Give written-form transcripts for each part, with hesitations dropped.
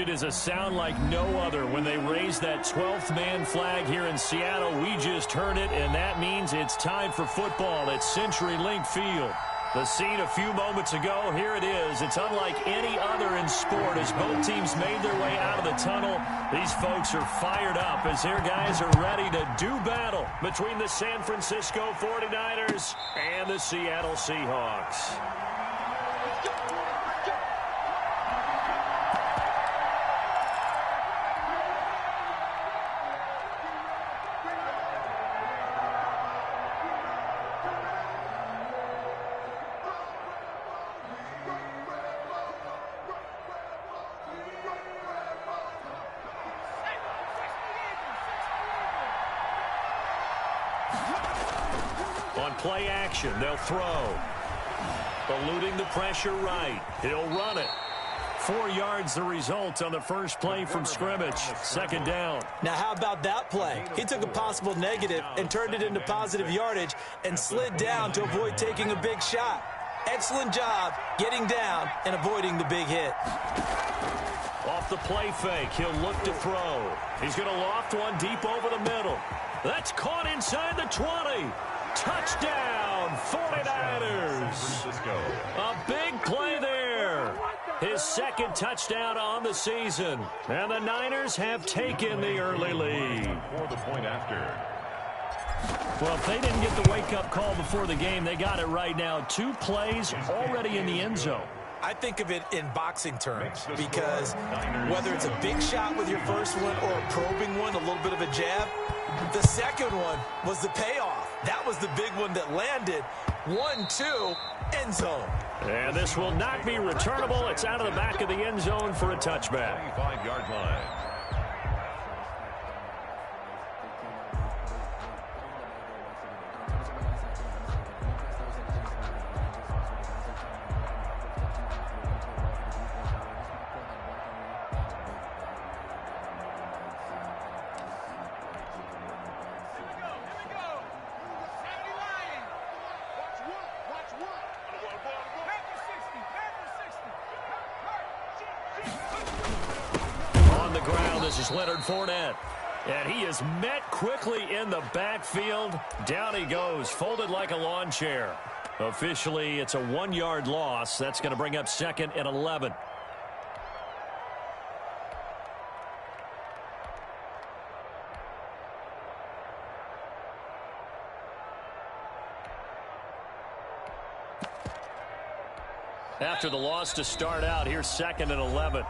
It is a sound like no other when they raise that 12th man flag here in Seattle. We just heard it, and that means it's time for football at CenturyLink Field. The scene a few moments ago, here it is. It's unlike any other in sport as both teams made their way out of the tunnel. These folks are fired up as their guys are ready to do battle between the San Francisco 49ers and the Seattle Seahawks. On play action, they'll throw. Eluding the pressure right. He'll run it. 4 yards the result on the first play from scrimmage. Second down. Now how about that play? He took a possible negative and turned it into positive yardage and slid down to avoid taking a big shot. Excellent job getting down and avoiding the big hit. Off the play fake, he'll look to throw. He's going to loft one deep over the middle. That's caught inside the 20. Touchdown, 49ers. A big play there. His second touchdown on the season. And the Niners have taken the early lead. For the point after. Well, if they didn't get the wake-up call before the game, they got it right now. 2 plays already in the end zone. I think of it in boxing terms because whether it's a big shot with your first one or a probing one, a little bit of a jab, the second one was the payoff. That was the big one that landed. 1-2, end zone. And this will not be returnable. It's out of the back of the end zone for a touchback. 25-yard line. This is Leonard Fournette. And he is met quickly in the backfield. Down he goes, folded like a lawn chair. Officially, it's a 1-yard loss. That's going to bring up 2nd and 11. After the loss to start out, here's 2nd and 11.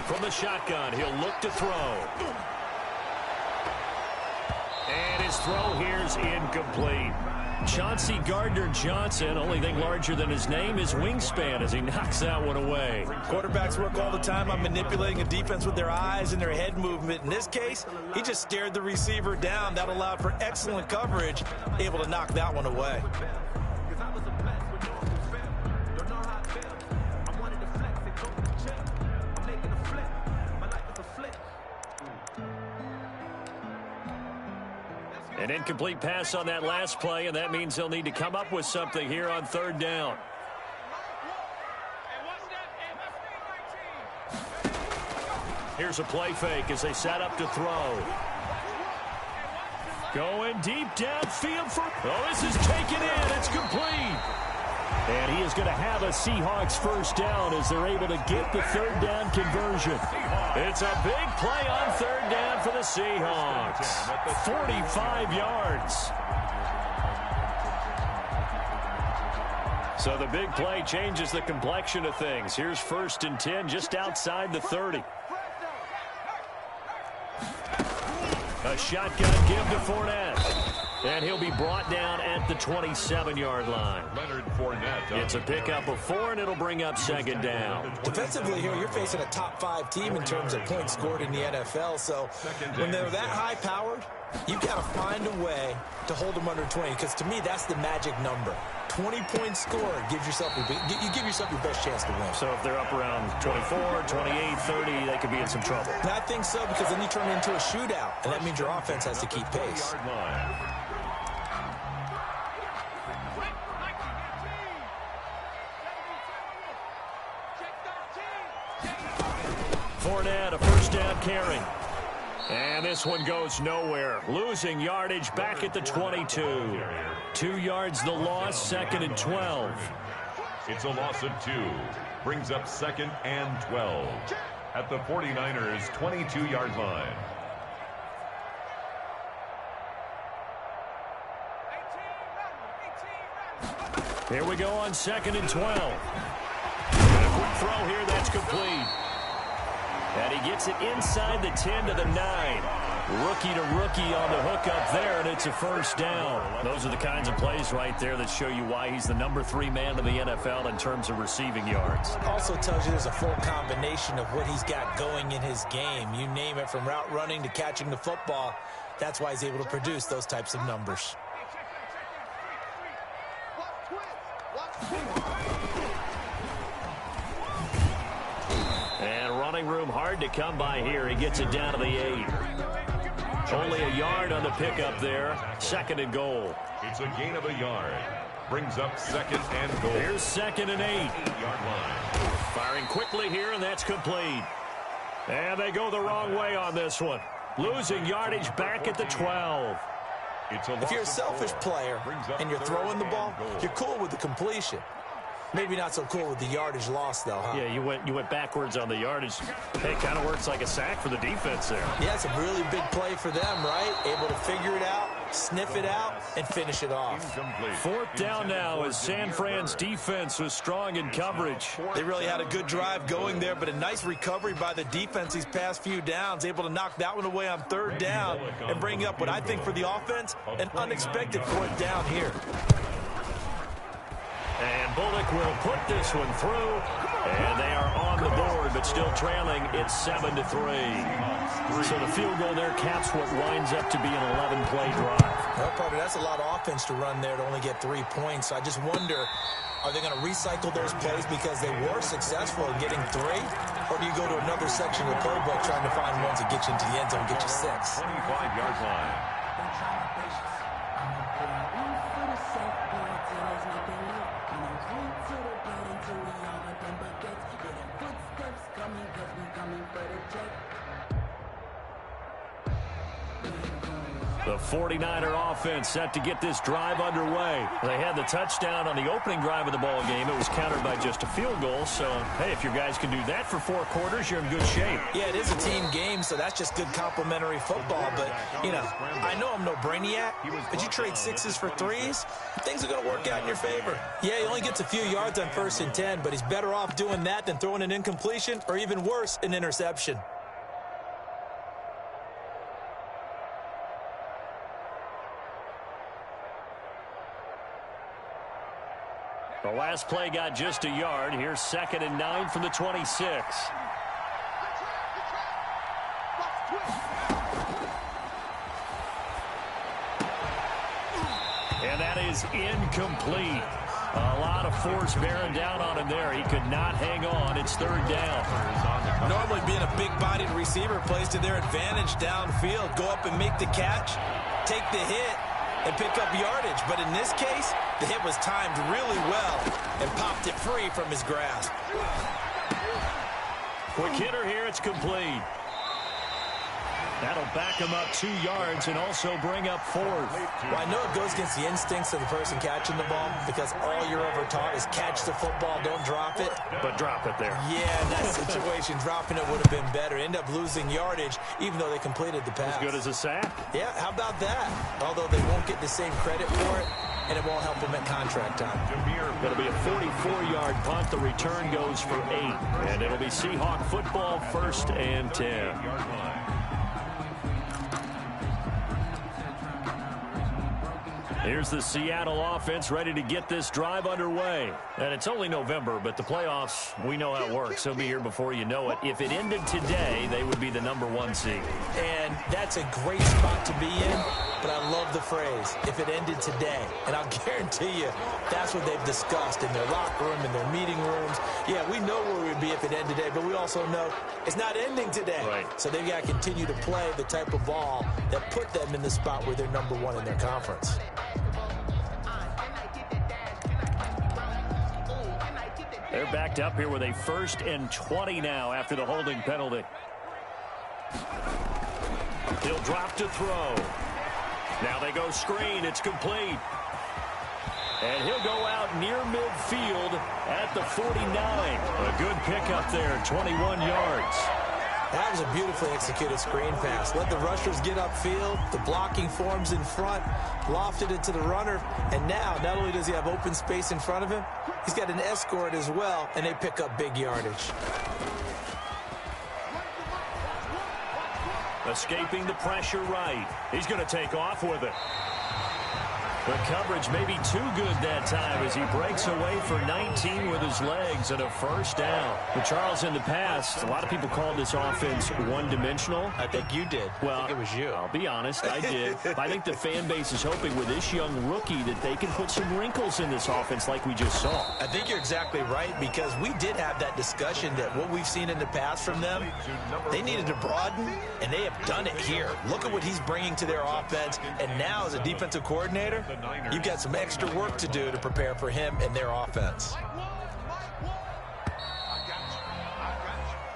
From the shotgun, he'll look to throw. And his throw here's incomplete. Chauncey Gardner-Johnson, only thing larger than his name is wingspan as he knocks that one away. Quarterbacks work all the time on manipulating a defense with their eyes and their head movement. In this case, he just stared the receiver down. That allowed for excellent coverage, able to knock that one away. An incomplete pass on that last play, and that means they'll need to come up with something here on 3rd down. Here's a play fake as they set up to throw. Going deep downfield for... Oh, this is taken in. It's complete. And he is going to have a Seahawks first down as they're able to get the 3rd down conversion. It's a big play on 3rd down for the Seahawks. 45 yards. So the big play changes the complexion of things. Here's 1st and 10 just outside the 30. A shotgun give to Fournette. And he'll be brought down at the 27-yard line. Leonard Fournette. It's a pickup of 4, and it'll bring up 2nd down. Defensively here, you're facing a top 5 team in terms of points scored in the NFL. So when they're that high-powered, You've got to find a way to hold them under 20, because to me, that's the magic number. 20-point score gives yourself you give yourself your best chance to win. So if they're up around 24, 28, 30, they could be in some trouble. And I think so, because then you turn it into a shootout, and that means your offense has to keep pace. Fournette, a first down carry. And this one goes nowhere. Losing yardage back at the 22. 2 yards the loss, 2nd and 12. It's a loss of 2. Brings up 2nd and 12. At the 49ers' 22-yard line. Here we go on 2nd and 12. And a quick throw here, that's complete. And he gets it inside the 10 to the 9. Rookie to rookie on the hook up there, and it's a first down. Those are the kinds of plays right there that show you why he's the number 3 man in the NFL in terms of receiving yards. Also tells you there's a full combination of what he's got going in his game. You name it, from route running to catching the football. That's why he's able to produce those types of numbers. And running room hard to come by here. He gets it down to the 8. Only a yard on the pickup there. 2nd and goal. It's a gain of a yard. Brings up 2nd and goal. Here's 2nd and 8. 8-yard line. Firing quickly here, and that's complete. And they go the wrong way on this one. Losing yardage back at the 12. If you're a selfish player and you're throwing the ball, you're cool with the completion. Maybe not so cool with the yardage loss, though, huh? Yeah, you went backwards on the yardage. Hey, kind of works like a sack for the defense there. Yeah, it's a really big play for them, right? Able to figure it out, sniff it out, and finish it off. 4th down now as San Fran's defense was strong in coverage. They really had a good drive going there, but a nice recovery by the defense these past few downs, able to knock that one away on 3rd down and bring up what I think for the offense, an unexpected 4th down here. And Bullock will put this one through, and they are on the board, but still trailing. It's 7-3. So the field goal there caps what winds up to be an 11-play drive. Well, partner, that's a lot of offense to run there to only get 3 points. So I just wonder, are they going to recycle those plays because they were successful in getting 3? Or do you go to another section of the playbook trying to find ones that get you into the end zone and get you 6? 25-yard line. The 49er offense set to get this drive underway. They had the touchdown on the opening drive of the ball game. It was countered by just a field goal. So, hey, if your guys can do that for 4 quarters, you're in good shape. Yeah, it is a team game, so that's just good complimentary football. But, you know, I know I'm no brainiac, but you trade 6s for 3s, things are going to work out in your favor. Yeah, he only gets a few yards on 1st and 10, but he's better off doing that than throwing an incompletion or, even worse, an interception. The last play got just a yard. Here's 2nd and 9 from the 26. And that is incomplete. A lot of force bearing down on him there. He could not hang on. It's 3rd down. Normally being a big-bodied receiver plays to their advantage downfield. Go up and make the catch, take the hit, and pick up yardage. But in this case, the hit was timed really well and popped it free from his grasp. Quick hitter here. It's complete. That'll back him up 2 yards and also bring up 4th. Well, I know it goes against the instincts of the person catching the ball because all you're ever taught is catch the football, don't drop it. But drop it there. Yeah, in that situation, dropping it would have been better. End up losing yardage, even though they completed the pass. As good as a sack. Yeah, how about that? Although they won't get the same credit for it, and it won't help them at contract time. It'll be a 44-yard punt. The return goes for 8. And it'll be Seahawk football, 1st and 10. Here's the Seattle offense ready to get this drive underway. And it's only November, but the playoffs, we know how it works. They'll be here before you know it. If it ended today, they would be the #1 seed. And that's a great spot to be in, but I love the phrase, if it ended today. And I'll guarantee you, that's what they've discussed in their locker room, in their meeting rooms. Yeah, we know where we'd be if it ended today, but we also know it's not ending today. Right. So they've got to continue to play the type of ball that put them in the spot where they're #1 in their conference. They're backed up here with a 1st and 20 now after the holding penalty. He'll drop to throw. Now they go screen. It's complete. And he'll go out near midfield at the 49. A good pickup there, 21 yards. That was a beautifully executed screen pass. Let the rushers get upfield. The blocking forms in front. Lofted it to the runner. And now, not only does he have open space in front of him, he's got an escort as well, and they pick up big yardage. Escaping the pressure right. He's going to take off with it. The coverage may be too good that time as he breaks away for 19 with his legs and a 1st down. But Charles, in the past, a lot of people called this offense one-dimensional. I think you did. Well, I think it was you. I'll be honest, I did. I think the fan base is hoping with this young rookie that they can put some wrinkles in this offense like we just saw. I think you're exactly right, because we did have that discussion that what we've seen in the past from them, they needed to broaden, and they have done it here. Look at what he's bringing to their offense, and now as a defensive coordinator, you've got some extra work to do to prepare for him and their offense.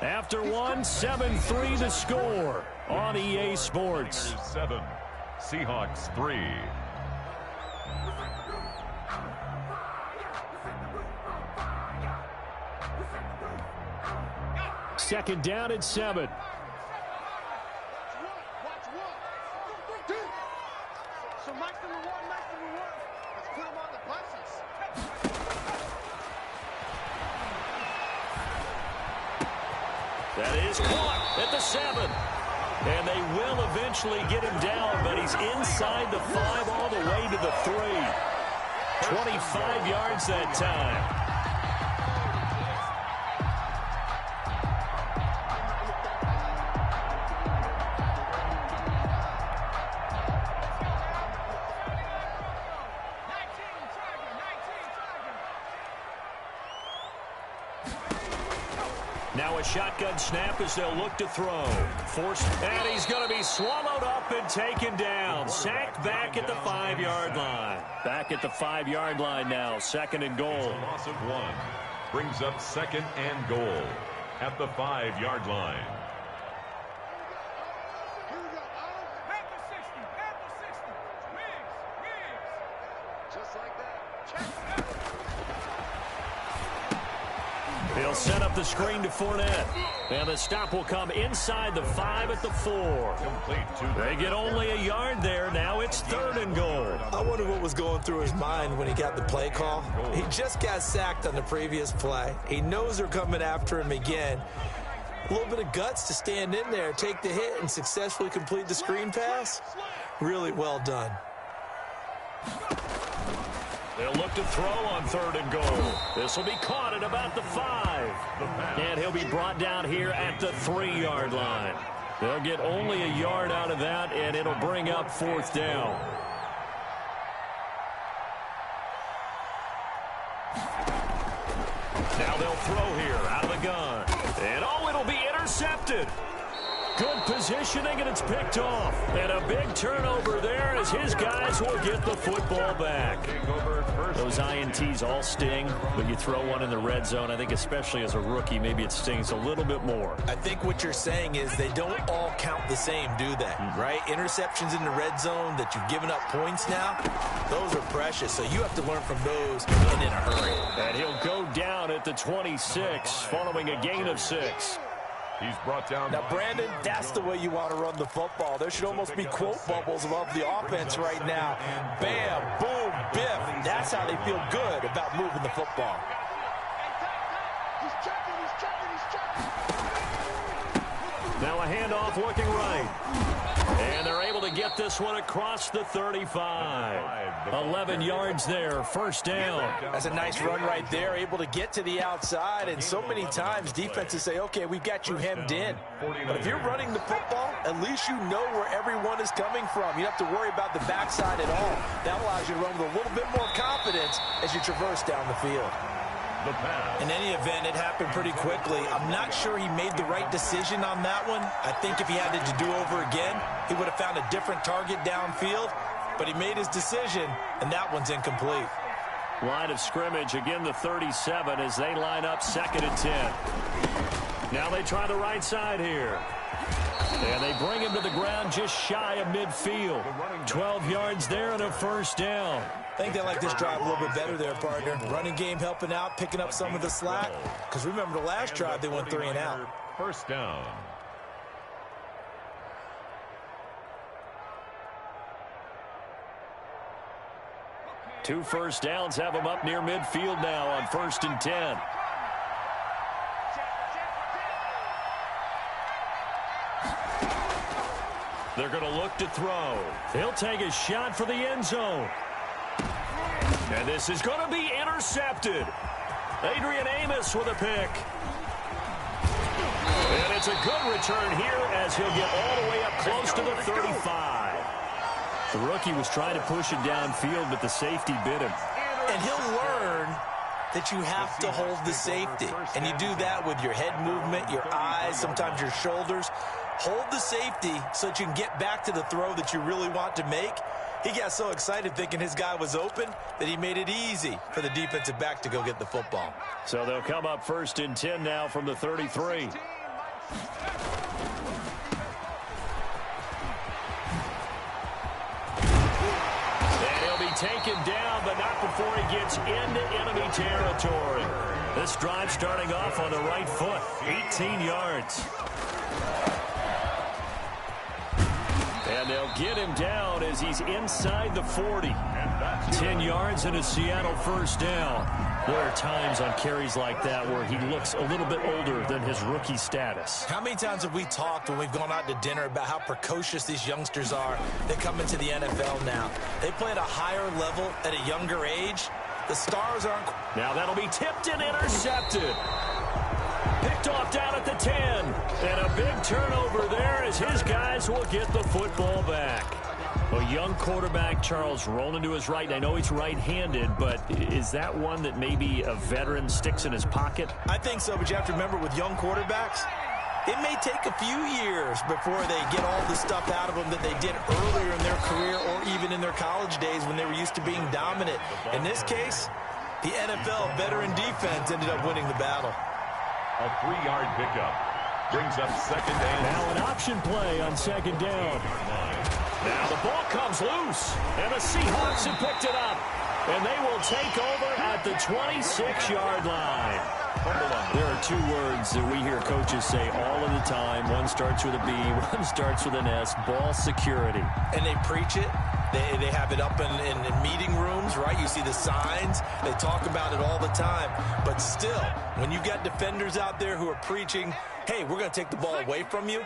After one, 7-3 the score on EA Sports. 7, Seahawks 3. Second down at 7. That is caught at the 7. And they will eventually get him down, but he's inside the 5 all the way to the 3. 25 yards that time. Now a shotgun snap as they'll look to throw. Forced, and he's going to be swallowed up and taken down. Sacked back at the 5-yard line. Back at the 5-yard line now. 2nd and goal. Loss of 1. Brings up 2nd and goal at the 5-yard line. He'll set up the screen to Fournette. And the stop will come inside the 5 at the 4. They get only a yard there. Now it's 3rd and goal. I wonder what was going through his mind when he got the play call. He just got sacked on the previous play. He knows they're coming after him again. A little bit of guts to stand in there, take the hit, and successfully complete the screen pass. Really well done. They'll look to throw on 3rd and goal. This will be caught at about the 5. And he'll be brought down here at the 3-yard line. They'll get only a yard out of that, and it'll bring up 4th down. Now they'll throw here out of the gun. And oh, it'll be intercepted. Good positioning, and it's picked off. And a big turnover there as his guys will get the football back. Those INTs all sting, but you throw one in the red zone, I think especially as a rookie, maybe it stings a little bit more. I think what you're saying is they don't all count the same, do they? Right? Interceptions in the red zone that you've given up points now, those are precious. So you have to learn from those and in a hurry. And he'll go down at the 26 following a gain of 6. He's brought down. Now, Brandon, that's the way you want to run the football. There should almost be quote bubbles above the offense right now. Bam, boom, biff. That's how they feel good about moving the football. Now a handoff looking right. And they're able to get this one across the 35. 11 yards there, first down. That's a nice run right there, able to get to the outside. And so many times defenses say, okay, we've got you hemmed in. But if you're running the football, at least you know where everyone is coming from. You don't have to worry about the backside at all. That allows you to run with a little bit more confidence as you traverse down the field. In any event, it happened pretty quickly. I'm not sure he made the right decision on that one. I think if he had it to do over again, he would have found a different target downfield. But he made his decision, and that one's incomplete. Line of scrimmage, again the 37 as they line up 2nd and 10. Now they try the right side here. And they bring him to the ground just shy of midfield. 12 yards there and a first down. I think they like this drive a little bit better there, partner. Running game helping out, picking up some of the slack. Because remember the last drive, they went 3 and out. First down. Two first downs have them up near midfield now on 1st and 10. They're going to look to throw. He'll take a shot for the end zone. And this is going to be intercepted. Adrian Amos with a pick. And it's a good return here as he'll get all the way up close to the 35. The rookie was trying to push it downfield, but the safety bit him. And he'll learn that you have to hold the safety. And you do that with your head movement, your eyes, sometimes your shoulders. Hold the safety so that you can get back to the throw that you really want to make. He got so excited thinking his guy was open that he made it easy for the defensive back to go get the football. So they'll come up 1st and 10 now from the 33. And he'll be taken down, but not before he gets into enemy territory. This drive starting off on the right foot, 18 yards. And they'll get him down as he's inside the 40. 10 yards and a Seattle first down. There are times on carries like that where he looks a little bit older than his rookie status. How many times have we talked when we've gone out to dinner about how precocious these youngsters are that come into the NFL now? They play at a higher level at a younger age. The stars aren't... Now that'll be tipped and intercepted. Picked off down at the 10. And a big turnover there as his guys will get the football back. A young quarterback, Charles, rolling to his right. I know he's right-handed, but is that one that maybe a veteran sticks in his pocket? I think so, but you have to remember with young quarterbacks, it may take a few years before they get all the stuff out of them that they did earlier in their career or even in their college days when they were used to being dominant. In this case, the NFL veteran defense ended up winning the battle. A 3-yard pickup brings up 2nd and... Now an option play on 2nd down. Now the ball comes loose, and the Seahawks have picked it up. And they will take over at the 26-yard line. There are 2 words that we hear coaches say all of the time. One starts with a B, one starts with an S, ball security. And they preach it. They have it up in meeting rooms, right? You see the signs. They talk about it all the time. But still, when you've got defenders out there who are preaching, hey, we're going to take the ball away from you,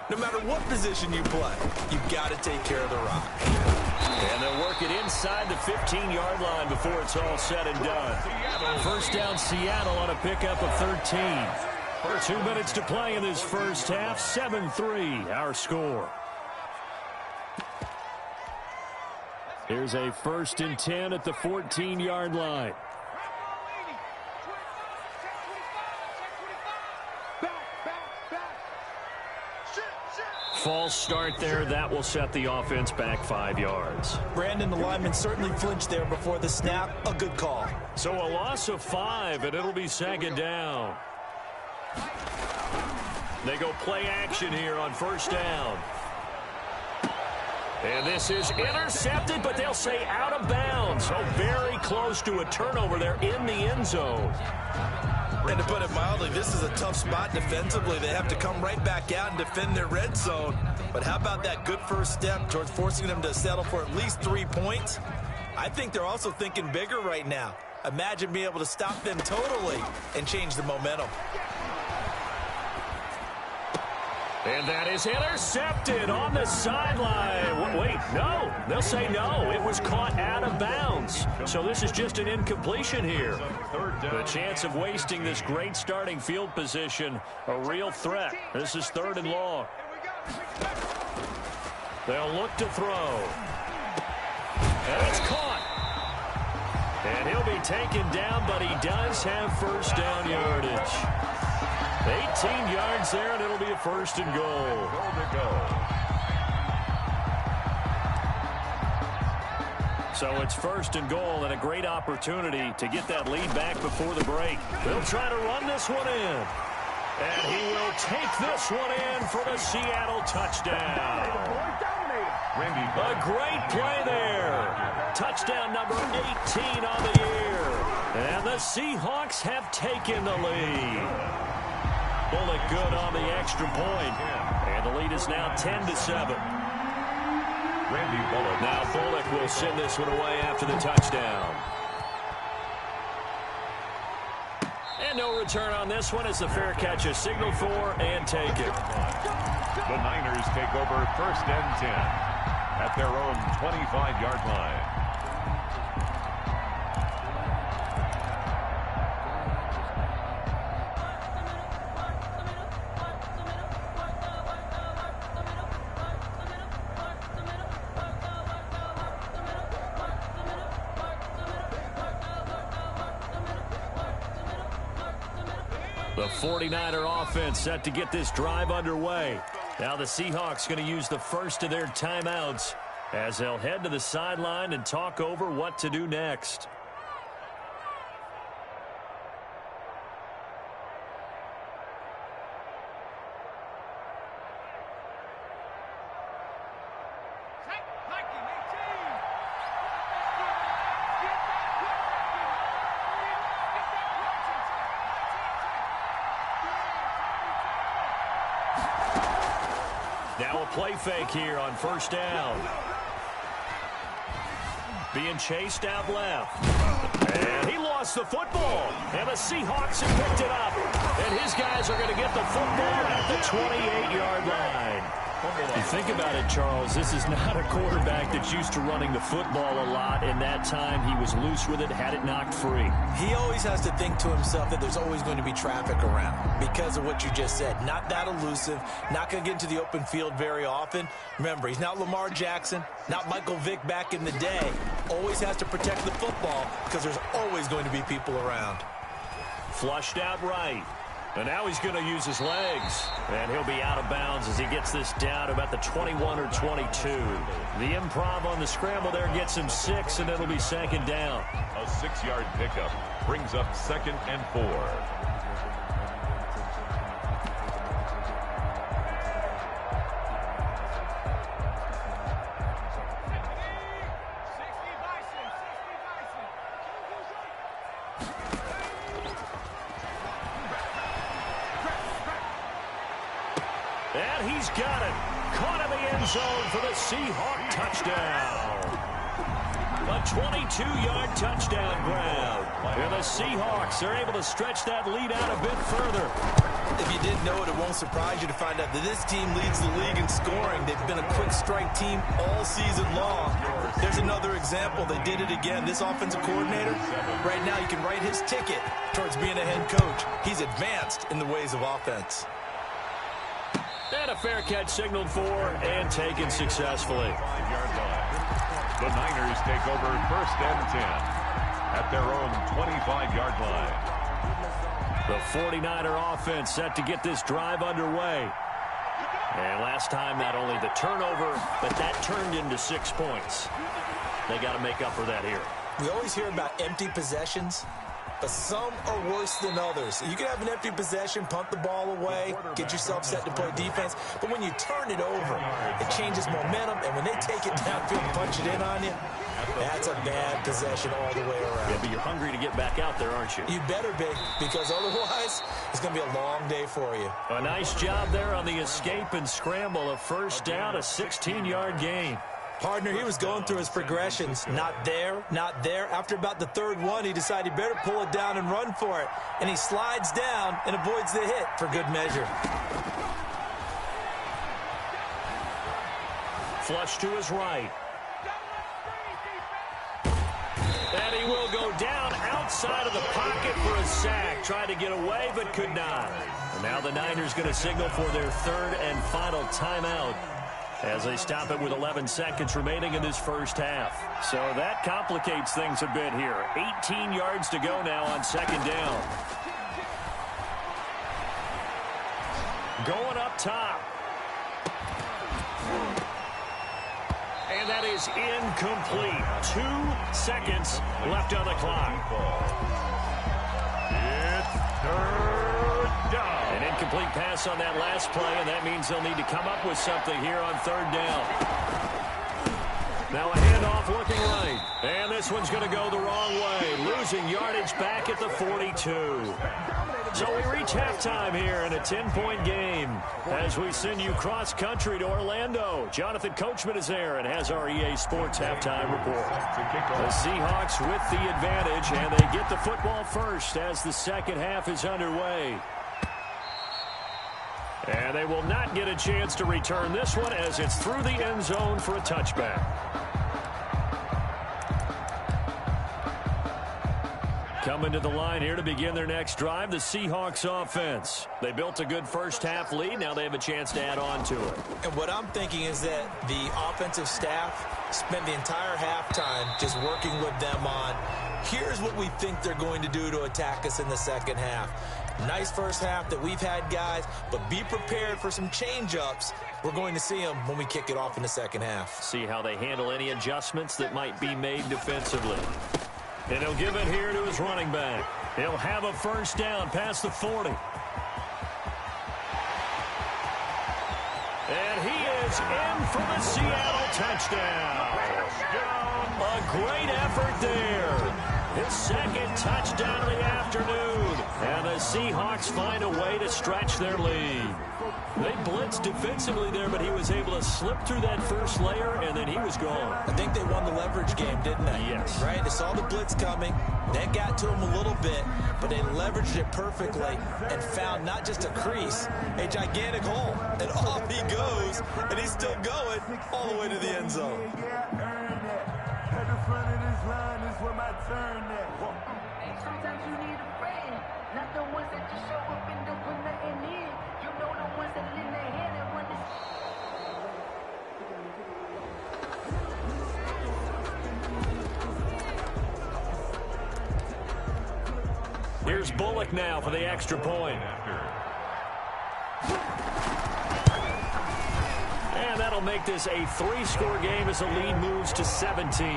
no matter what position you play, you've got to take care of the rock. And they'll work it inside the 15-yard line before it's all said and done. First down, Seattle on a pickup of 13. 2 minutes to play in this first half. 7-3, our score. Here's a 1st and 10 at the 14-yard line. False start there. That will set the offense back 5 yards. Brandon, the lineman certainly flinched there before the snap. A good call. So a loss of 5, and it'll be 2nd down. They go play action here on 1st down. And this is intercepted, but they'll say out of bounds. So very close to a turnover there in the end zone. And to put it mildly, this is a tough spot defensively. They have to come right back out and defend their red zone. But how about that good first step towards forcing them to settle for at least 3 points? I think they're also thinking bigger right now. Imagine being able to stop them totally and change the momentum. And that is intercepted on the sideline. Wait, no. They'll say no. It was caught out of bounds. So this is just an incompletion here. The chance of wasting this great starting field position, a real threat. This is 3rd and long. They'll look to throw. And it's caught. And he'll be taken down, but he does have first down yardage. 18 yards there, and it'll be a 1st and goal. So it's 1st and goal, and a great opportunity to get that lead back before the break. They'll try to run this one in. And he will take this one in for the Seattle touchdown. A great play there. Touchdown number 18 on the year. And the Seahawks have taken the lead. Bullock good on the extra point. And the lead is now 10-7. Now Bullock will send this one away after the touchdown. And no return on this one as the fair catch is signaled for and taken. The Niners take over 1st and 10 at their own 25-yard line. The 49er offense set to get this drive underway. Now the Seahawks going to use the first of their timeouts as they'll head to the sideline and talk over what to do next. Now a play fake here on 1st down. Being chased out left. And he lost the football. And the Seahawks have picked it up. And his guys are going to get the football at the 28-yard line. You think about it, Charles, this is not a quarterback that's used to running the football a lot. In that time, he was loose with it, had it knocked free. He always has to think to himself that there's always going to be traffic around because of what you just said. Not that elusive, not going to get into the open field very often. Remember, he's not Lamar Jackson, not Michael Vick back in the day. Always has to protect the football because there's always going to be people around. Flushed out right. And now he's going to use his legs. And he'll be out of bounds as he gets this down to about the 21 or 22. The improv on the scramble there gets him 6, and it'll be 2nd down. A 6-yard pickup brings up 2nd and 4. And he's got it. Caught in the end zone for the Seahawk touchdown. A 22-yard touchdown grab. And the Seahawks are able to stretch that lead out a bit further. If you didn't know it, it won't surprise you to find out that this team leads the league in scoring. They've been a quick strike team all season long. There's another example. They did it again. This offensive coordinator, right now you can write his ticket towards being a head coach. He's advanced in the ways of offense. And a fair catch signaled for and taken successfully. The Niners take over 1st and 10 at their own 25-yard line. The 49er offense set to get this drive underway. And last time, not only the turnover, but that turned into 6 points. They got to make up for that here. We always hear about empty possessions, but some are worse than others. You can have an empty possession, punt the ball away, get yourself set to play defense, but when you turn it over, it changes momentum, and when they take it downfield and punch it in on you, that's a bad possession all the way around. Yeah, but you're hungry to get back out there, aren't you? You better be, because otherwise, it's going to be a long day for you. A nice job there on the escape and scramble. A 1st down, a 16-yard gain. Partner, he was going through his progressions. Not there, not there. After about the 3rd one, he decided he better pull it down and run for it. And he slides down and avoids the hit for good measure. Flush to his right. And he will go down outside of the pocket for a sack. Tried to get away, but could not. And now the Niners going to signal for their third and final timeout as they stop it with 11 seconds remaining in this first half. So that complicates things a bit here. 18 yards to go now on second down. Going up top. And that is incomplete. 2 seconds left on the clock. It's third down. An incomplete pass on that last play, and that means they'll need to come up with something here on third down. Now a handoff looking right. And this one's going to go the wrong way. Losing yardage back at the 42. So we reach halftime here in a 10-point game as we send you cross-country to Orlando. Jonathan Coachman is there and has our EA Sports halftime report. The Seahawks with the advantage, and they get the football first as the second half is underway. And they will not get a chance to return this one as it's through the end zone for a touchback. Coming to the line here to begin their next drive, the Seahawks offense. They built a good first-half lead. Now they have a chance to add on to it. And what I'm thinking is that the offensive staff spent the entire halftime just working with them on, here's what we think they're going to do to attack us in the second half. Nice first half that we've had, guys, but be prepared for some change-ups. We're going to see them when we kick it off in the second half. See how they handle any adjustments that might be made defensively. And he'll give it here to his running back. He'll have a first down past the 40. And he is in for the Seattle touchdown. A great effort there. His second touchdown of the afternoon. And the Seahawks find a way to stretch their lead. They blitzed defensively there, but he was able to slip through that first layer, and then he was gone. I think they won the leverage game, didn't they? Yes. Right? They saw the blitz coming. That got to him a little bit, but they leveraged it perfectly and found not just a crease, a gigantic hole. And off he goes, and he's still going all the way to the end zone. At the front of this line is where my turn at. Sometimes you need a friend, not the ones that just show up and don't put nothing in. You know the ones that lend their hand and run this. Here's Bullock now for the extra point. And that'll make this a 3-score game as the lead moves to 17.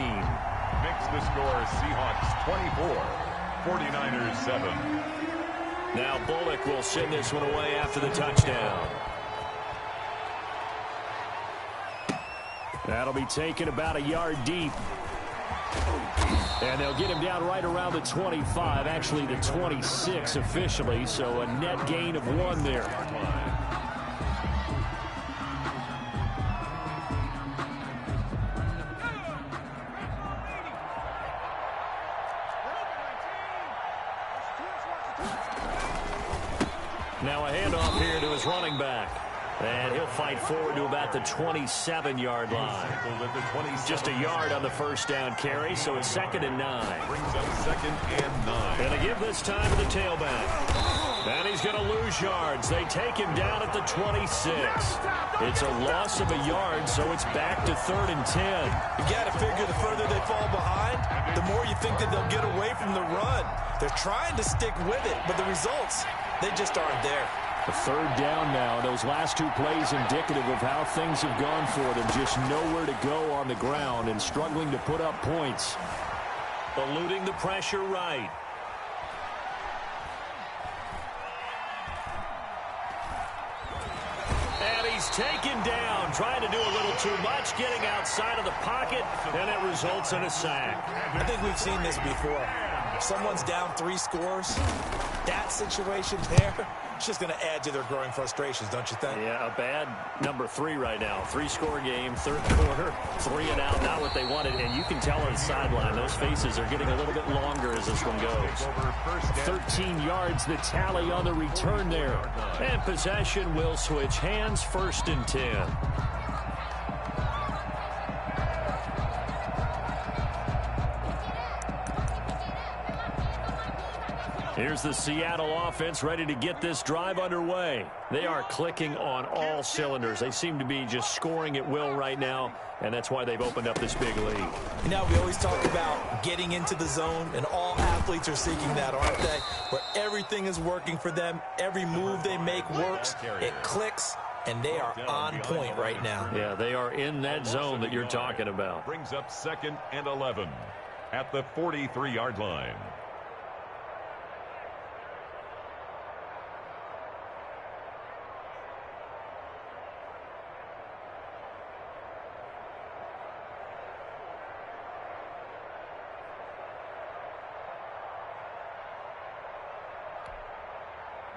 Makes the score Seahawks 24, 49ers 7. Now Bullock will send this one away after the touchdown. That'll be taken about a yard deep. And they'll get him down right around the 25, actually the 26 officially, so a net gain of 1 there. Now a handoff here to his running back. And he'll fight forward to about the 27-yard line. Just a yard on the first down carry, so it's 2nd and 9. Brings up 2nd and 9. And they give this time to the tailback. And he's going to lose yards. They take him down at the 26. It's a loss of a yard, so it's back to 3rd and 10. You got to figure the further they fall behind, the more you think that they'll get away from the run. They're trying to stick with it, but the results, they just aren't there. A 3rd down now. Those last 2 plays indicative of how things have gone for them. Just nowhere to go on the ground and struggling to put up points. Eluding the pressure right. And he's taken down, trying to do a little too much, getting outside of the pocket, and it results in a sack. I think we've seen this before. If someone's down 3 scores, that situation there, it's just going to add to their growing frustrations, don't you think? Yeah, a bad number 3 right now. 3-score game, 3rd quarter, 3 and out, not what they wanted. And you can tell on the sideline, those faces are getting a little bit longer as this one goes. 13 yards, the tally on the return there. And possession will switch hands, 1st and 10. Here's the Seattle offense ready to get this drive underway. They are clicking on all cylinders. They seem to be just scoring at will right now, and that's why they've opened up this big lead. Now, we always talk about getting into the zone, and all athletes are seeking that, aren't they? Where everything is working for them. Every move they make works. It clicks, and they are on point right now. Yeah, they are in that zone that you're talking about. Brings up 2nd and 11 at the 43-yard line.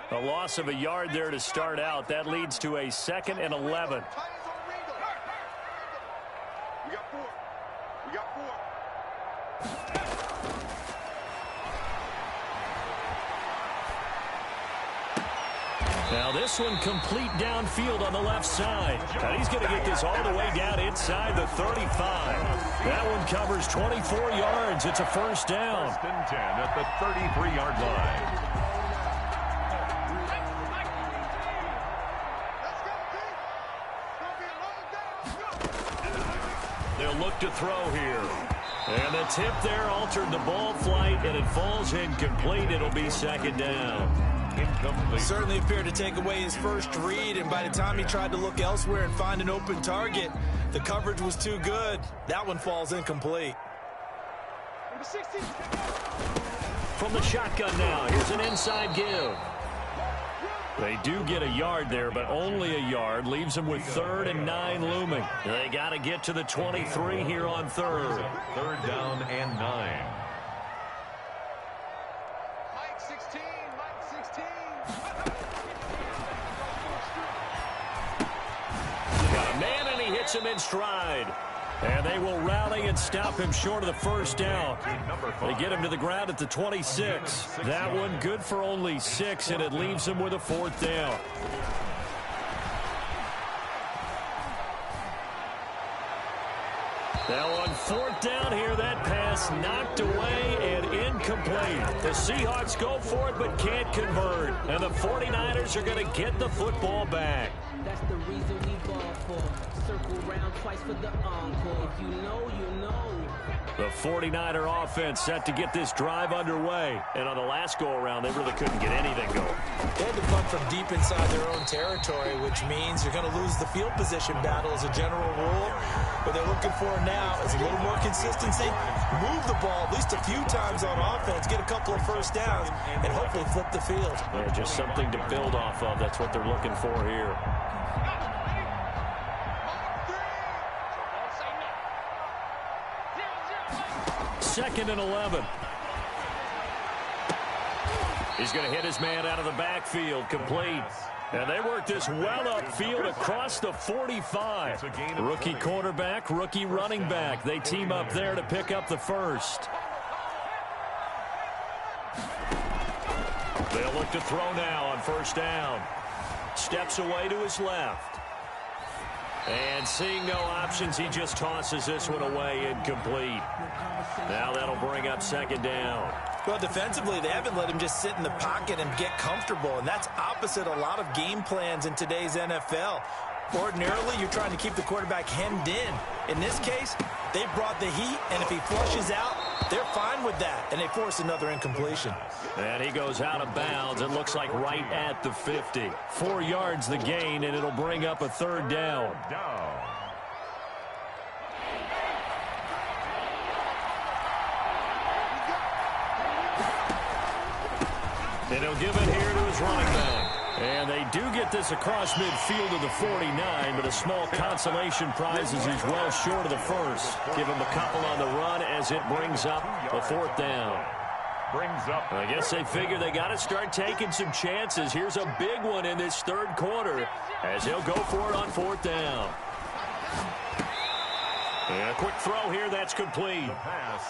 A loss of a yard there to start out. That leads to a 2nd and 11. Now this one complete downfield on the left side. And he's going to get this all the way down inside the 35. That one covers 24 yards. It's a first down. 1st and 10 at the 33-yard line. They'll look to throw here. And the tip there altered the ball flight, and it falls incomplete. It'll be 2nd down. Incomplete. Certainly appeared to take away his first read, and by the time he tried to look elsewhere and find an open target, the coverage was too good. That one falls incomplete. From the shotgun now, here's an inside give. They do get a yard there, but only a yard. Leaves them with 3rd and 9 looming. They got to get to the 23 here on 3rd. 3rd down and 9. Mike 16, Mike 16. Got a man, and he hits him in stride. And they will rally and stop him short of the first down. They get him to the ground at the 26. That one good for only 6, and it leaves him with a 4th down. Now on 4th down here, that pass knocked away and incomplete. The Seahawks go for it but can't convert. And the 49ers are going to get the football back. That's the reason we ball for. Circle round twice for the encore. If you know, you know. The 49er offense set to get this drive underway. And on the last go-around, they really couldn't get anything going. They had to punt from deep inside their own territory, which means you're going to lose the field position battle as a general rule. What they're looking for now is a little more consistency. Move the ball at least a few times on offense, get a couple of first downs, and hopefully flip the field. Yeah, just something to build off of. That's what they're looking for here. Second and 11. He's going to hit his man out of the backfield, complete. And they work this well upfield across the 45. Rookie quarterback, rookie running back. They team up there to pick up the first. They'll look to throw now on first down. Steps away to his left. And seeing no options, he just tosses this one away, incomplete. Now that'll bring up 2nd down. Well, defensively, they haven't let him just sit in the pocket and get comfortable, and that's opposite a lot of game plans in today's NFL. Ordinarily, you're trying to keep the quarterback hemmed in. In this case, they brought the heat, and if he flushes out, they're fine with that, and they force another incompletion. And he goes out of bounds. It looks like right at the 50. 4 yards the gain, and it'll bring up a 3rd down. And he'll give it here to his running back. And they do get this across midfield to the 49, but a small consolation prize as he's well short of the first. Give him a couple on the run as it brings up a 4th down. I guess they figure they got to start taking some chances. Here's a big one in this 3rd quarter as he'll go for it on 4th down. And a quick throw here, that's complete.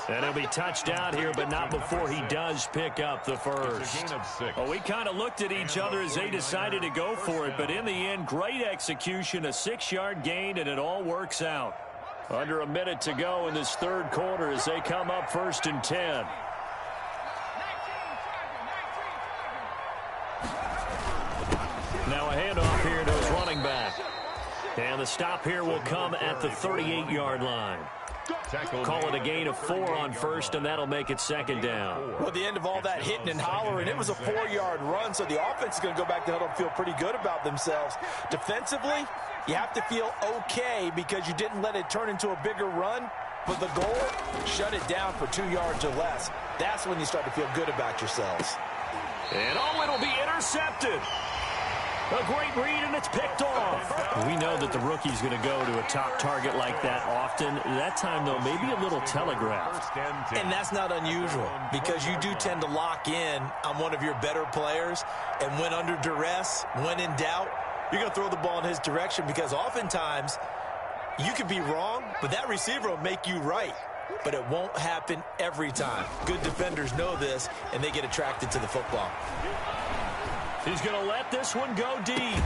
And he'll be touched out here, but not before he does pick up the first. Well, we kind of looked at each other as they decided to go for it, but in the end, great execution, a 6-yard gain, and it all works out. Under a minute to go in this 3rd quarter as they come up 1st and 10. And the stop here will come at the 38-yard line. Call it a gain of 4 on first, and that'll make it second down. Well, at the end of all that hitting and hollering, it was a 4-yard run, so the offense is going to go back to huddle and feel pretty good about themselves. Defensively, you have to feel okay because you didn't let it turn into a bigger run, but the goal, shut it down for 2 yards or less. That's when you start to feel good about yourselves. And it'll be intercepted. A great read, and it's picked off. We know that the rookie's going to go to a top target like that often. That time, though, maybe a little telegraphed. And that's not unusual because you do tend to lock in on one of your better players. And when under duress, when in doubt, you're going to throw the ball in his direction because oftentimes you could be wrong, but that receiver will make you right. But it won't happen every time. Good defenders know this, and they get attracted to the football. He's going to let this one go deep.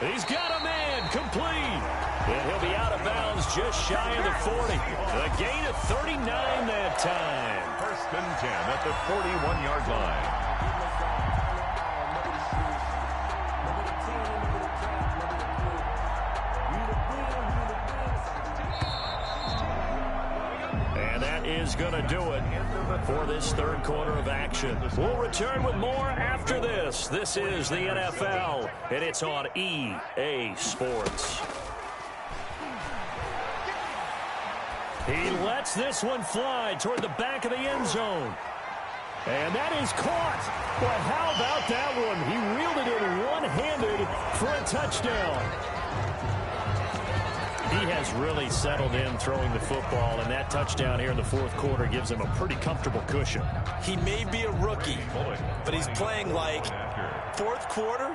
He's got a man complete. And he'll be out of bounds just shy of the 40. A gain of 39 that time. First and 10 at the 41-yard line. Is going to do it for this third quarter of action. We'll return with more after this. This is the NFL, and it's on EA Sports. He lets this one fly toward the back of the end zone. And that is caught. Well, how about that one? He reeled it in one-handed for a touchdown. He has really settled in throwing the football, and that touchdown here in the fourth quarter gives him a pretty comfortable cushion. He may be a rookie, but he's playing like fourth quarter,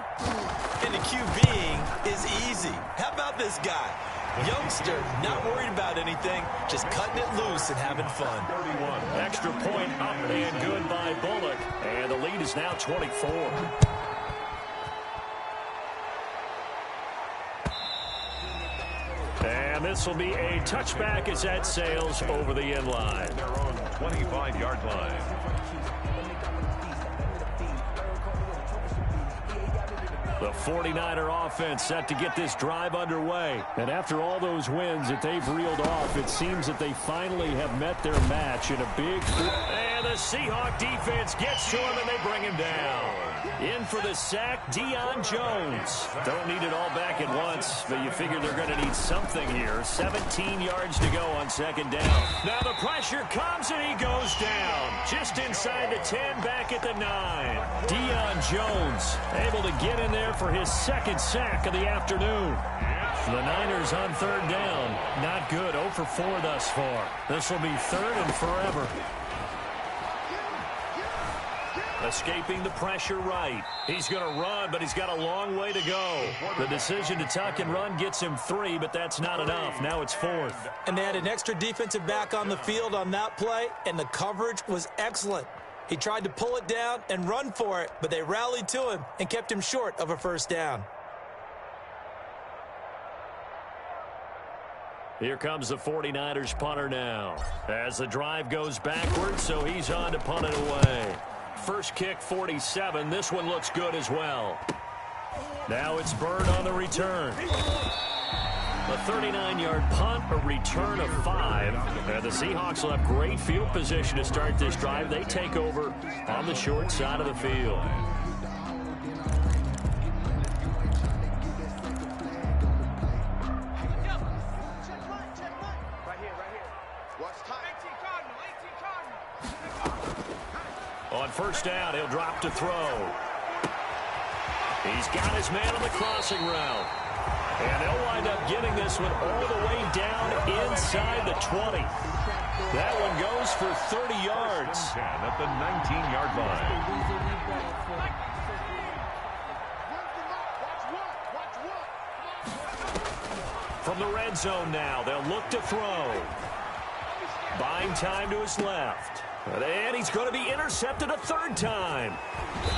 and the QBing is easy. How about this guy? Youngster, not worried about anything, just cutting it loose and having fun. Extra point up and good by Bullock, and the lead is now 24. And this will be a touchback as that sails over the end line. Their own 25-yard line. The 49er offense set to get this drive underway. And after all those wins that they've reeled off, it seems that they finally have met their match in a big... And the Seahawk defense gets to him, and they bring him down. In for the sack, Deion Jones. Don't need it all back at once, but you figure they're going to need something here. 17 yards to go on second down. Now the pressure comes, and he goes down. Just inside the 10, back at the 9. Deion Jones able to get in there for his second sack of the afternoon. The Niners on third down. Not good. 0 for 4 thus far. This will be third and forever. Escaping the pressure right. He's going to run, but he's got a long way to go. The decision to tuck and run gets him 3, but that's not enough. Now it's 4th. And they had an extra defensive back on the field on that play, and the coverage was excellent. He tried to pull it down and run for it, but they rallied to him and kept him short of a first down. Here comes the 49ers punter now. As the drive goes backwards, so he's on to punt it away. First kick, 47. This one looks good as well. Now it's Bird on the return. A 39-yard punt, a return of 5. And the Seahawks will have great field position to start this drive. They take over on the short side of the field. On first down, he'll drop to throw. He's got his man on the crossing route. And they'll wind up getting this one all the way down inside the 20. That one goes for 30 yards. At the 19-yard line. From the red zone now, they'll look to throw. Buying time to his left. And he's going to be intercepted a third time.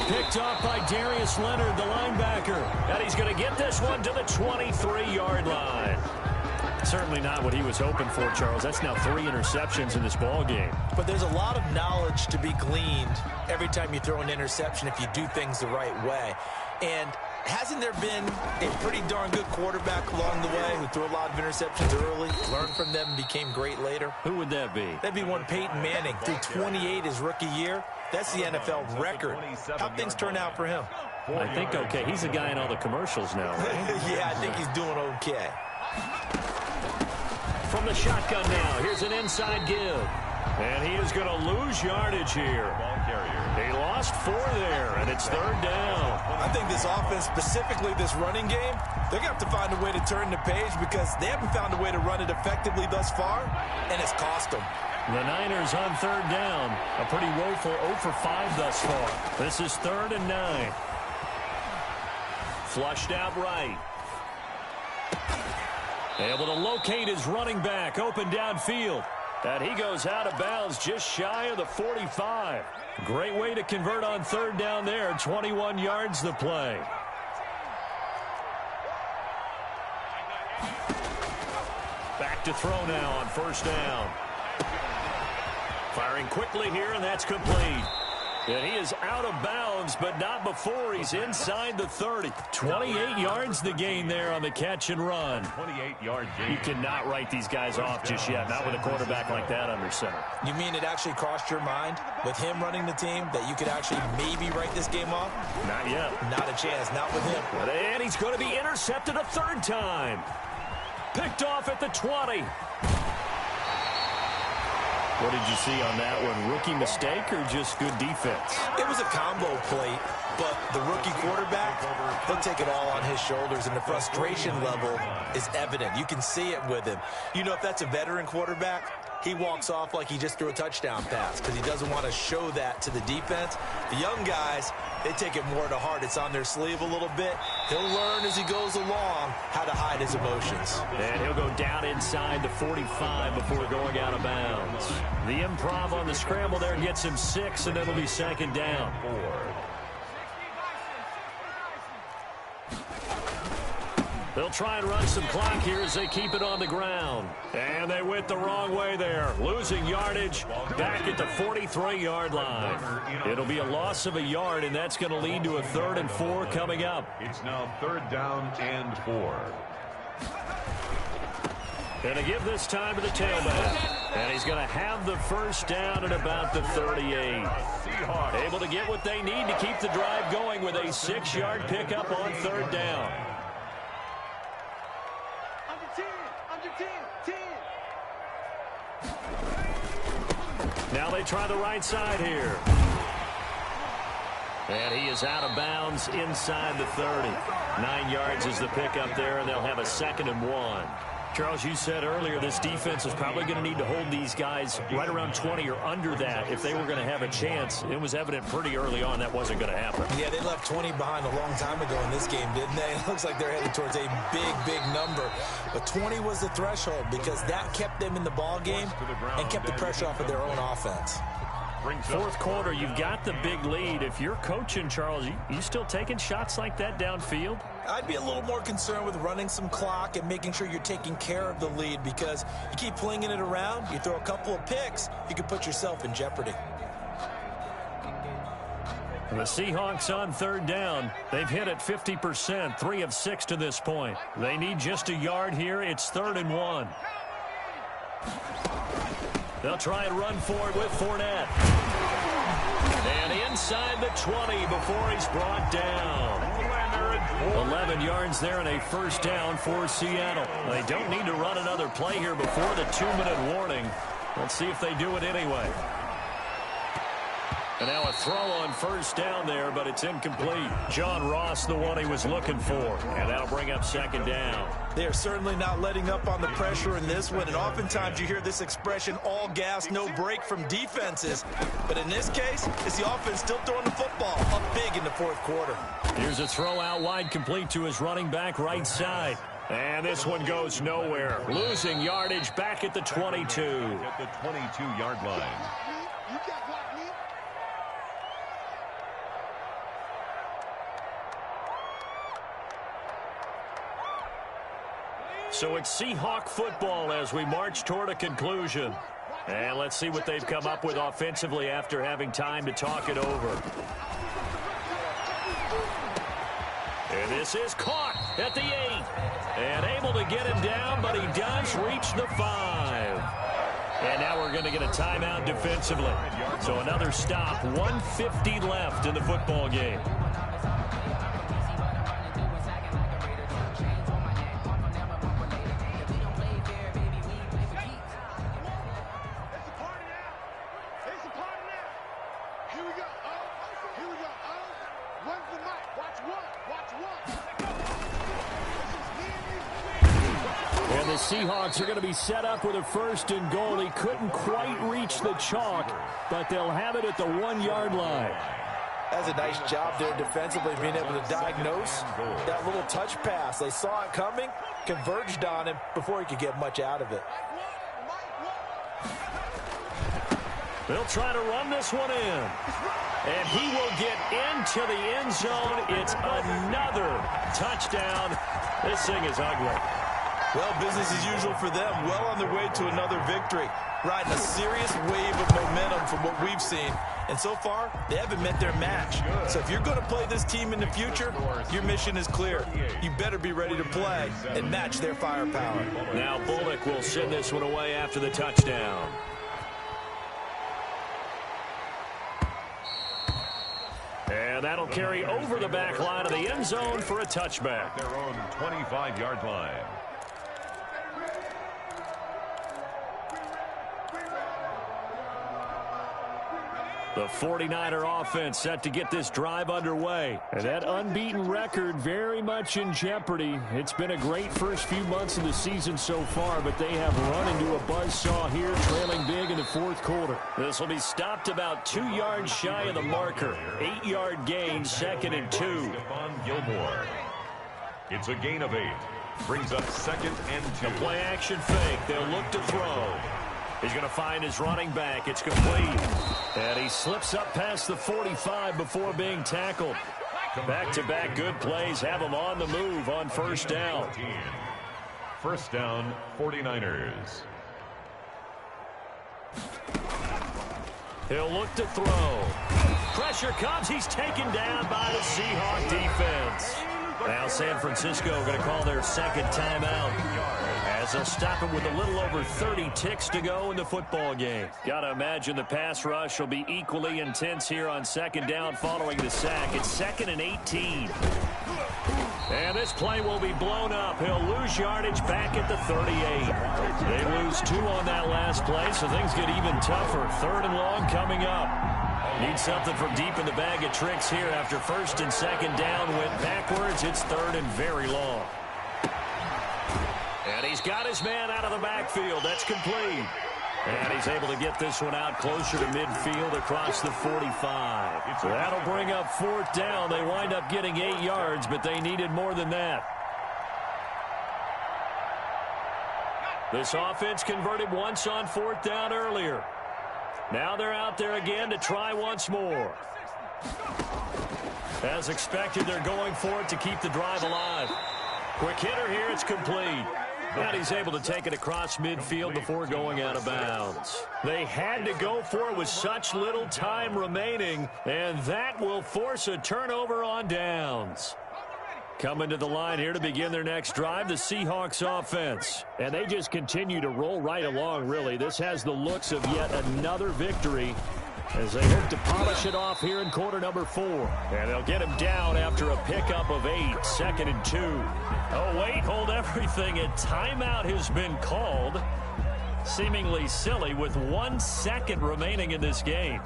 Picked off by Darius Leonard, the linebacker. And he's going to get this one to the 23-yard line. Certainly not what he was hoping for, Charles. That's now 3 interceptions in this ball game. But there's a lot of knowledge to be gleaned every time you throw an interception if you do things the right way. And hasn't there been a pretty darn good quarterback along the way who threw a lot of interceptions early, learned from them, and became great later? Who would that be? That'd be one Peyton Manning. Threw 28 his rookie year. That's the NFL record. How'd things turn out for him? I think okay. He's a guy in all the commercials now, right? Yeah, I think he's doing okay. From the shotgun now, here's an inside give. And he is going to lose yardage here. He lost 4 there, and it's 3rd down. I think this offense, specifically this running game, they're going to have to find a way to turn the page because they haven't found a way to run it effectively thus far, and it's cost them. The Niners on 3rd down. A pretty woeful 0 for 5 thus far. This is 3rd and 9. Flushed out right. Able to locate his running back open downfield. And he goes out of bounds just shy of the 45. Great way to convert on 3rd down there. 21 yards the play. Back to throw now on 1st down. Firing quickly here, and that's complete. And he is out of bounds, but not before he's inside the 30. 28 yards the gain there on the catch and run. 28-yard gain. You cannot write these guys off just yet, not with a quarterback like that under center. You mean it actually crossed your mind with him running the team that you could actually maybe write this game off? Not yet. Not a chance, not with him. And he's going to be intercepted a 3rd time. Picked off at the 20. What did you see on that one? Rookie mistake or just good defense? It was a combo plate, but the rookie quarterback, he'll take it all on his shoulders, and the frustration level is evident. You can see it with him. You know, if that's a veteran quarterback, he walks off like he just threw a touchdown pass because he doesn't want to show that to the defense. The young guys, they take it more to heart. It's on their sleeve a little bit. He'll learn as he goes along how to hide his emotions. And he'll go down inside the 45 before going out of bounds. The improv on the scramble there gets him 6, and it'll be 2nd down. 4. They'll try and run some clock here as they keep it on the ground. And they went the wrong way there. Losing yardage back at the 43-yard line. It'll be a loss of a yard, and that's going to lead to a 3rd and 4 coming up. It's now 3rd down and 4. Going to give this time to the tailback. And he's going to have the 1st down at about the 38. Able to get what they need to keep the drive going with a 6-yard pickup on 3rd down. Now they try the right side here. And he is out of bounds inside the 30. 9 yards is the pickup there, and they'll have a 2nd and 1. Charles, you said earlier this defense is probably going to need to hold these guys right around 20 or under that if they were going to have a chance. It was evident pretty early on that wasn't going to happen. Yeah, they left 20 behind a long time ago in this game, didn't they? It looks like they're headed towards a big, big number. But 20 was the threshold because that kept them in the ball game and kept the pressure off of their own offense. 4th quarter, you've got the big lead. If you're coaching, Charles, you still taking shots like that downfield? I'd be a little more concerned with running some clock and making sure you're taking care of the lead because you keep flinging it around, you throw a couple of picks, you can put yourself in jeopardy. The Seahawks on 3rd down. They've hit it 50%, 3 of 6 to this point. They need just a yard here. It's 3rd and 1. They'll try and run for it with Fournette. And inside the 20 before he's brought down. 11 yards there and a 1st down for Seattle. They don't need to run another play here before the 2-minute warning. Let's see if they do it anyway. And now a throw on 1st down there, but it's incomplete. John Ross, the one he was looking for. And that'll bring up 2nd down. They are certainly not letting up on the pressure in this one. And oftentimes you hear this expression, all gas, no break from defenses. But in this case, it's the offense still throwing the football up big in the 4th quarter. Here's a throw out wide complete to his running back right side. And this one goes nowhere. Losing yardage back at the 22. At the 22-yard line. So it's Seahawk football as we march toward a conclusion. And let's see what they've come up with offensively after having time to talk it over. And this is caught at the 8. And able to get him down, but he does reach the 5. And now we're going to get a timeout defensively. So another stop, 1:50 left in the football game. And the Seahawks are going to be set up with a 1st and goal. He couldn't quite reach the chalk, but they'll have it at the 1-yard line. That's a nice job there defensively, being able to diagnose that little touch pass. They saw it coming, converged on him before he could get much out of it. They'll try to run this one in. And he will get into the end zone. It's another touchdown. This thing is ugly. Well, business as usual for them. Well on their way to another victory. Riding a serious wave of momentum from what we've seen. And so far, they haven't met their match. So if you're going to play this team in the future, your mission is clear. You better be ready to play and match their firepower. Now Bullock will send this one away after the touchdown. And that'll carry over the back line of the end zone for a touchback. Their own 25-yard line. The 49er offense set to get this drive underway. And that unbeaten record very much in jeopardy. It's been a great first few months of the season so far, but they have run into a buzzsaw here, trailing big in the 4th quarter. This will be stopped about 2 yards shy of the marker. 8-yard gain, 2nd and 2. Stephon Gilmore. It's a gain of 8. Brings up 2nd and 2. A play action fake. They'll look to throw. He's going to find his running back. It's complete. And he slips up past the 45 before being tackled. Back-to-back good plays have him on the move on 1st down. 1st down, 49ers. He'll look to throw. Pressure comes. He's taken down by the Seahawk defense. Now San Francisco going to call their 2nd timeout, as they'll stop it with a little over 30 ticks to go in the football game. Got to imagine the pass rush will be equally intense here on 2nd down following the sack. It's 2nd and 18. And this play will be blown up. He'll lose yardage back at the 38. They lose 2 on that last play, so things get even tougher. 3rd and long coming up. Need something from deep in the bag of tricks here after 1st and 2nd down went backwards. It's 3rd and very long. And he's got his man out of the backfield. That's complete. And he's able to get this one out closer to midfield across the 45. So that'll bring up 4th down. They wind up getting 8 yards, but they needed more than that. This offense converted once on 4th down earlier. Now they're out there again to try once more. As expected, they're going for it to keep the drive alive. Quick hitter here, it's complete. And he's able to take it across midfield before going out of bounds. They had to go for it with such little time remaining, and that will force a turnover on downs. Coming to the line here to begin their next drive, the Seahawks offense. And they just continue to roll right along, really. This has the looks of yet another victory as they hope to polish it off here in quarter number 4. And they'll get him down after a pickup of 8, 2nd and 2. Oh, wait, hold everything. A timeout has been called. Seemingly silly with 1 second remaining in this game.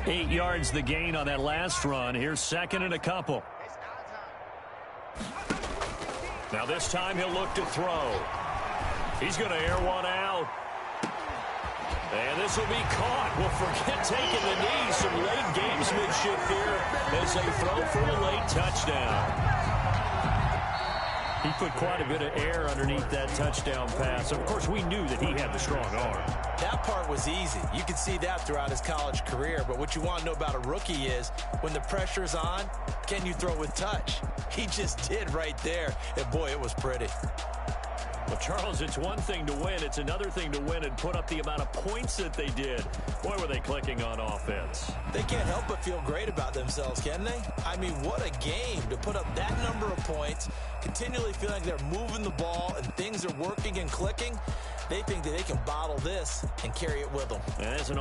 8 yards the gain on that last run. Here's 2nd and a couple. Now this time he'll look to throw. He's going to air one out. And this will be caught. Well, forget taking the knee. Some late gamesmanship here as they throw for a late touchdown. He put quite a bit of air underneath that touchdown pass. Of course, we knew that he had the strong arm. That part was easy. You can see that throughout his college career. But what you want to know about a rookie is when the pressure's on, can you throw with touch? He just did right there. And, boy, it was pretty. Well, Charles, it's one thing to win. It's another thing to win and put up the amount of points that they did. Boy, were they clicking on offense. They can't help but feel great about themselves, can they? I mean, what a game to put up that number of points, continually feeling like they're moving the ball and things are working and clicking. They think that they can bottle this and carry it with them. And as an